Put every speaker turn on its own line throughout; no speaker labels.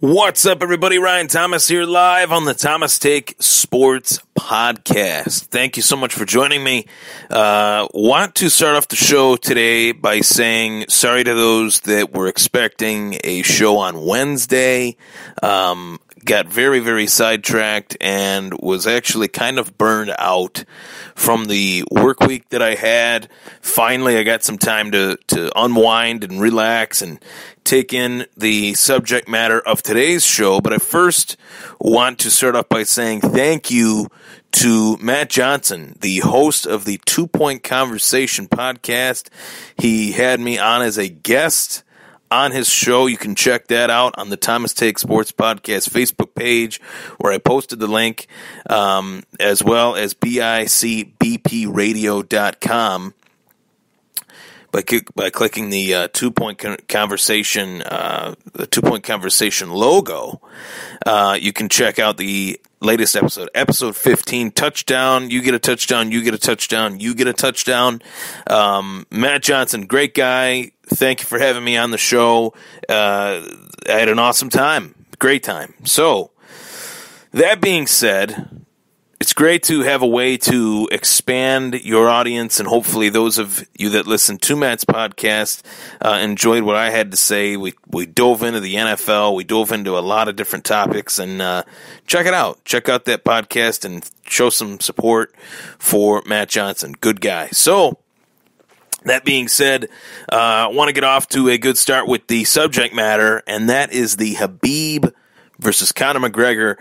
What's up, everybody? Ryan Thomas here live on the Thomas Take Sports Podcast. Thank you so much for joining me. Want to start off the show today by saying sorry to those that were expecting a show on Wednesday. Got very, very sidetracked and was actually kind of burned out from the work week that I had. Finally, I got some time to unwind and relax and take in the subject matter of today's show. But I first want to start off by saying thank you to Matt Johnson, the host of the 2 Point Conversation podcast. He had me on as a guest on his show. You can check that out on the Thomas Take Sports Podcast Facebook page, where I posted the link, as well as bicbpradio.com. By clicking the 2 Point Conversation, the 2 Point Conversation logo, you can check out the latest episode 15, touchdown, you get a touchdown, you get a touchdown, you get a touchdown. Matt Johnson, great guy. Thank you for having me on the show. I had an awesome time, great time. So, that being said, it's great to have a way to expand your audience, and hopefully those of you that listen to Matt's podcast enjoyed what I had to say. We dove into the NFL. We dove into a lot of different topics, and check it out. Check out that podcast and show some support for Matt Johnson. Good guy. So, that being said, I want to get off to a good start with the subject matter, and that is the Khabib versus Conor McGregor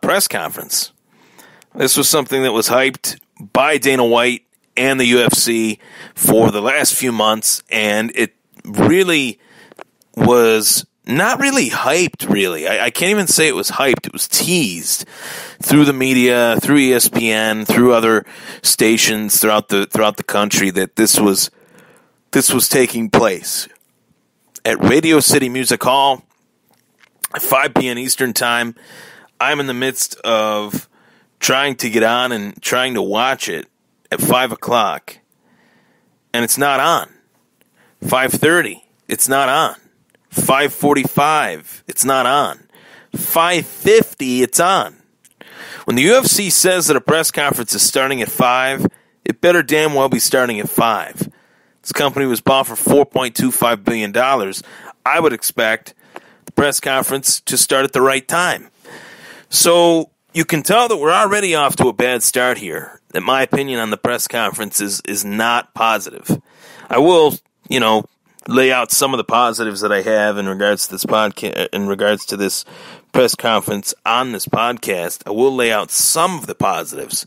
press conference. This was something that was hyped by Dana White and the UFC for the last few months, and it really was not really hyped, really. I can't even say it was hyped. It was teased through the media, through ESPN, through other stations throughout the country that this was taking place at Radio City Music Hall at 5 p.m. Eastern Time. I'm in the midst of trying to get on and trying to watch it at 5 o'clock, and it's not on. 5:30, it's not on. 5:45, it's not on. 5:50, it's on. When the UFC says that a press conference is starting at 5, it better damn well be starting at 5. This company was bought for $4.25 billion. I would expect the press conference to start at the right time. So you can tell that we're already off to a bad start here. That my opinion on the press conference is not positive. I will, lay out some of the positives that I have in regards to this podcast, in regards to this press conference on this podcast. I will lay out some of the positives,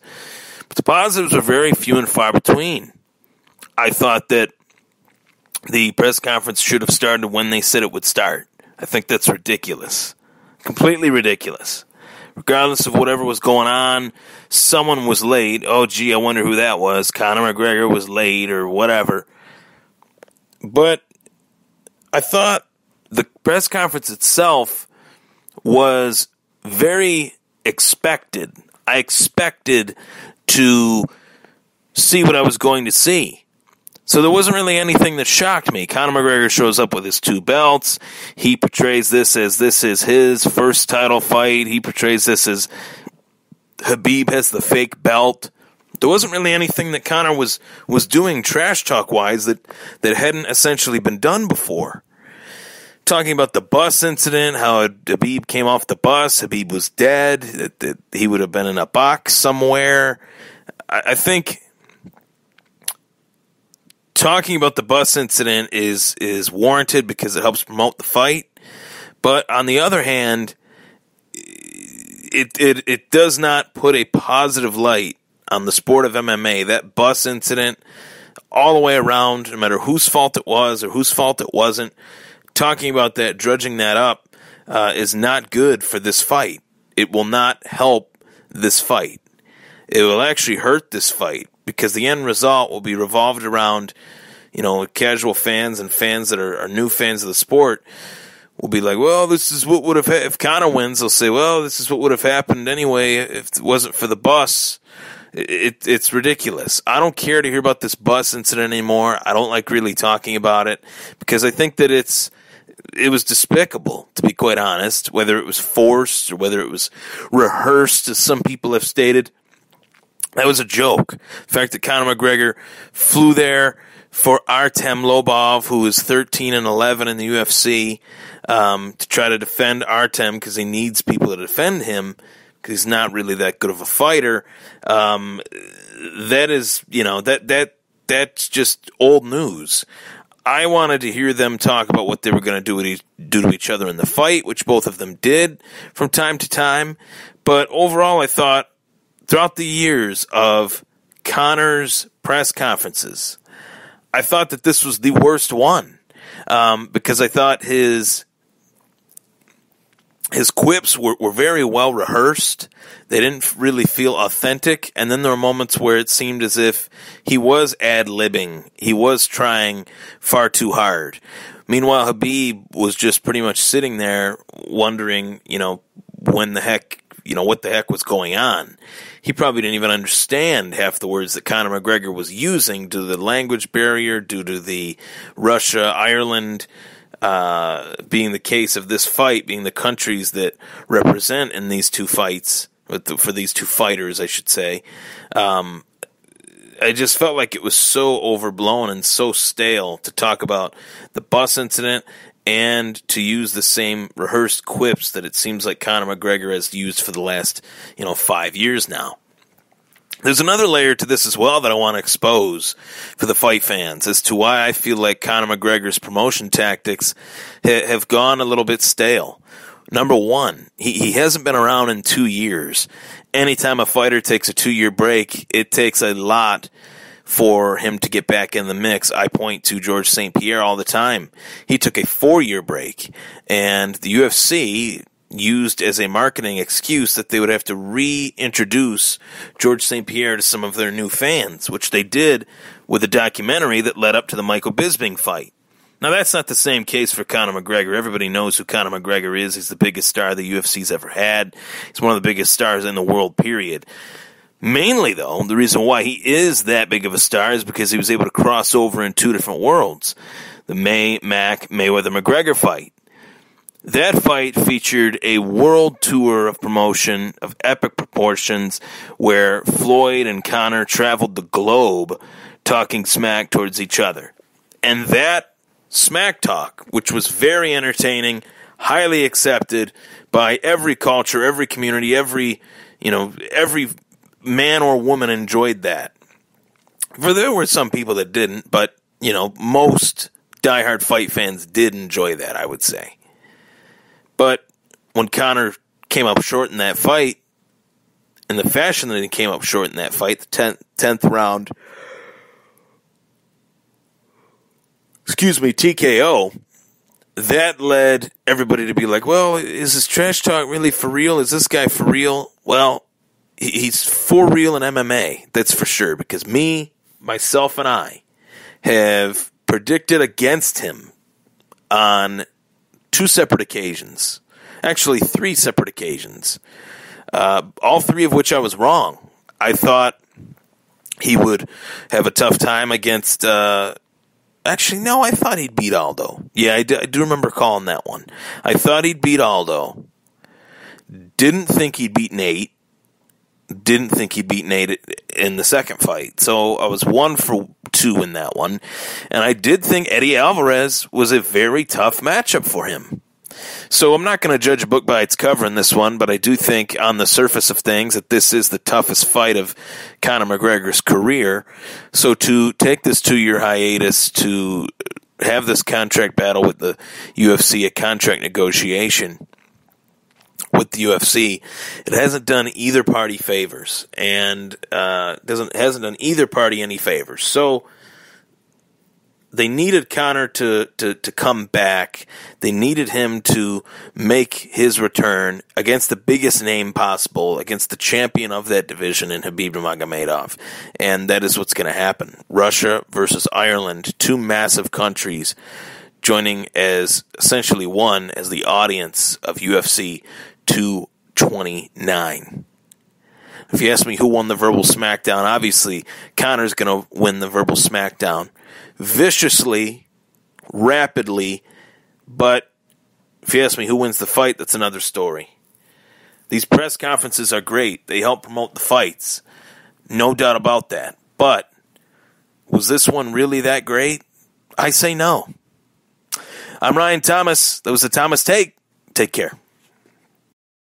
but the positives are very few and far between. I thought that the press conference should have started when they said it would start. I think that's ridiculous. Completely ridiculous. Regardless of whatever was going on, someone was late. Oh, gee, I wonder who that was. Conor McGregor was late or whatever. But I thought the press conference itself was very expected. I expected to see what I was going to see. So there wasn't really anything that shocked me. Conor McGregor shows up with his 2 belts. He portrays this as this is his first title fight. He portrays this as Khabib has the fake belt. There wasn't really anything that Conor was doing trash talk-wise that hadn't essentially been done before. Talking about the bus incident, how Khabib came off the bus, Khabib was dead, that he would have been in a box somewhere. I think talking about the bus incident is warranted because it helps promote the fight. But on the other hand, it does not put a positive light on the sport of MMA. That bus incident, all the way around, no matter whose fault it was or whose fault it wasn't, talking about that, drudging that up, is not good for this fight. It will not help this fight. It will actually hurt this fight, because the end result will be revolved around, casual fans and fans that are new fans of the sport will be like, well, this is what would have if Conor wins, they'll say, well, this is what would have happened anyway if it wasn't for the bus. It's ridiculous. I don't care to hear about this bus incident anymore. I don't like really talking about it because I think that it's it was despicable, to be quite honest, whether it was forced or whether it was rehearsed, as some people have stated. That was a joke. The fact that Conor McGregor flew there for Artem Lobov, who is 13-11 in the UFC, to try to defend Artem because he needs people to defend him because he's not really that good of a fighter. That is, that's just old news. I wanted to hear them talk about what they were going to do to each other in the fight, which both of them did from time to time. But overall, I thought throughout the years of Conor's press conferences, I thought that this was the worst one, because I thought his quips were very well rehearsed. They didn't really feel authentic, and then there were moments where it seemed as if he was ad-libbing. He was trying far too hard. Meanwhile, Khabib was just pretty much sitting there wondering, what the heck was going on. He probably didn't even understand half the words that Conor McGregor was using due to the language barrier, due to the Russia-Ireland being the case of this fight, being the countries that represent in these two fights, for these two fighters, I should say. I just felt like it was so overblown and so stale to talk about the bus incident and to use the same rehearsed quips that it seems like Conor McGregor has used for the last, 5 years now. There's another layer to this as well that I want to expose for the fight fans as to why I feel like Conor McGregor's promotion tactics have gone a little bit stale. Number one, he hasn't been around in 2 years. Anytime a fighter takes a 2-year break, it takes a lot for him to get back in the mix. I point to George St. Pierre all the time. He took a 4-year break, and the UFC used as a marketing excuse that they would have to reintroduce George St. Pierre to some of their new fans, which they did with a documentary that led up to the Michael Bisping fight. Now, that's not the same case for Conor McGregor. Everybody knows who Conor McGregor is. He's the biggest star the UFC's ever had. He's one of the biggest stars in the world, period. Mainly, though, the reason why he is that big of a star is because he was able to cross over in 2 different worlds. The Mayweather-McGregor fight. That fight featured a world tour of promotion of epic proportions where Floyd and Conor traveled the globe talking smack towards each other. And that smack talk, which was very entertaining, highly accepted by every culture, every community, every man or woman enjoyed that. For there were some people that didn't, but, most diehard fight fans did enjoy that, I would say. But when Conor came up short in that fight, in the fashion that he came up short in that fight, the 10th round, TKO, that led everybody to be like, well, is this trash talk really for real? Is this guy for real? Well, he's for real in MMA, that's for sure, because myself, and I have predicted against him on 2 separate occasions. Actually, 3 separate occasions. All 3 of which I was wrong. I thought he would have a tough time against... Actually, no, I thought he'd beat Aldo. Yeah, I do remember calling that one. I thought he'd beat Aldo. Didn't think he'd beat Nate. Didn't think he'd beat Nate in the second fight. So I was 1 for 2 in that one. And I did think Eddie Alvarez was a very tough matchup for him. So I'm not going to judge a book by its cover in this one, but I do think on the surface of things that this is the toughest fight of Conor McGregor's career. So to take this 2-year hiatus, to have this contract battle with the UFC, a contract negotiation with the UFC, it hasn't done either party favors, and hasn't done either party any favors. So they needed Conor to come back. They needed him to make his return against the biggest name possible, against the champion of that division in Khabib Nurmagomedov. And that is what's going to happen. Russia versus Ireland, 2 massive countries joining as essentially one as the audience of UFC 229. If you ask me who won the verbal smackdown, obviously Conor's going to win the verbal smackdown. Viciously, rapidly, but If you ask me who wins the fight, that's another story. These press conferences are great. They help promote the fights. No doubt about that. But was this one really that great? I say no. I'm Ryan Thomas. That was the Thomas Take. Take care.